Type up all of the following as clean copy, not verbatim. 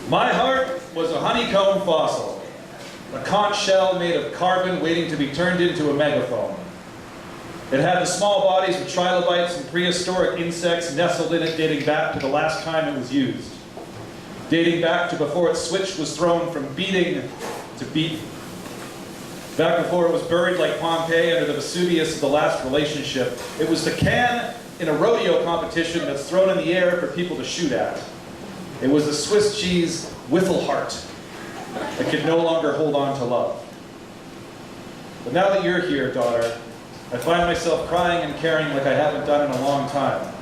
My heart was a honeycomb fossil, a conch shell made of carbon waiting to be turned into a megaphone. It had the small bodies of trilobites and prehistoric insects nestled in it, dating back to the last time it was used. Dating back to before its switch was thrown from beating to beaten. Back before it was buried like Pompeii under the Vesuvius of the last relationship. It was the can in a rodeo competition that's thrown in the air for people to shoot at. It was a Swiss cheese wiffle heart that could no longer hold on to love. But now that you're here, daughter, I find myself crying and caring like I haven't done in a long time.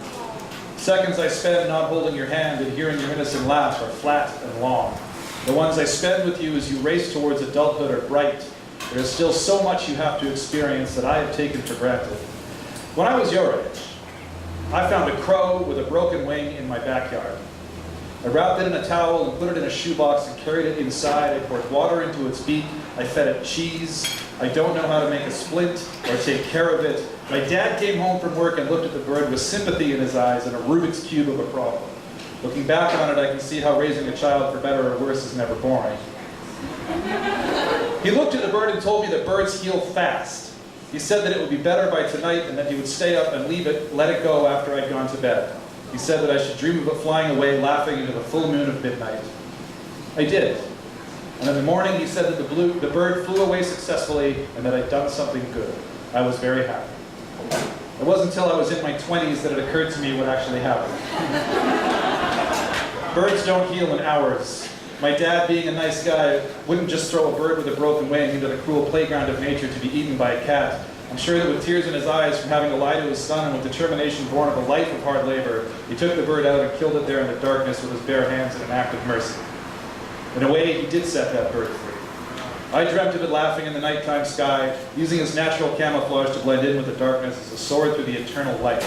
Seconds I spend not holding your hand and hearing your innocent laugh are flat and long. The ones I spend with you as you race towards adulthood are bright. There is still so much you have to experience that I have taken for granted. When I was your age, I found a crow with a broken wing in my backyard. I wrapped it in a towel and put it in a shoebox and carried it inside. I poured water into its beak. I fed it cheese. I don't know how to make a splint or take care of it. My dad came home from work and looked at the bird with sympathy in his eyes and a Rubik's Cube of a problem. Looking back on it, I can see how raising a child, for better or worse, is never boring. He looked at the bird and told me that birds heal fast. He said that it would be better by tonight and that he would stay up and let it go after I'd gone to bed. He said that I should dream of it flying away, laughing into the full moon of midnight. I did. And in the morning, he said that the bird flew away successfully and that I'd done something good. I was very happy. It wasn't until I was in my 20s that it occurred to me what actually happened. Birds don't heal in hours. My dad, being a nice guy, wouldn't just throw a bird with a broken wing into the cruel playground of nature to be eaten by a cat. I'm sure that with tears in his eyes from having to lie to his son and with determination born of a life of hard labor, he took the bird out and killed it there in the darkness with his bare hands in an act of mercy. In a way, he did set that bird free. I dreamt of it laughing in the nighttime sky, using its natural camouflage to blend in with the darkness as a sword through the eternal light.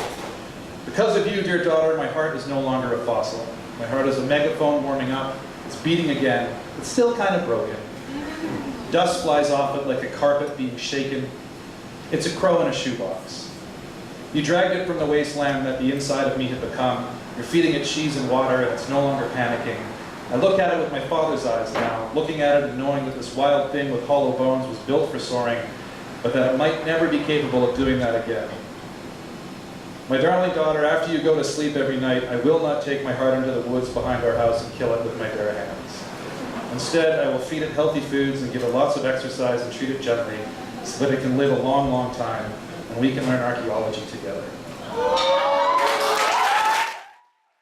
Because of you, dear daughter, my heart is no longer a fossil. My heart is a megaphone warming up. It's beating again. It's still kind of broken. Dust flies off it like a carpet being shaken. It's a crow in a shoebox. You dragged it from the wasteland that the inside of me had become. You're feeding it cheese and water, and it's no longer panicking. I look at it with my father's eyes now, looking at it and knowing that this wild thing with hollow bones was built for soaring, but that it might never be capable of doing that again. My darling daughter, after you go to sleep every night, I will not take my heart into the woods behind our house and kill it with my bare hands. Instead, I will feed it healthy foods and give it lots of exercise and treat it gently so that it can live a long, long time, and we can learn archaeology together.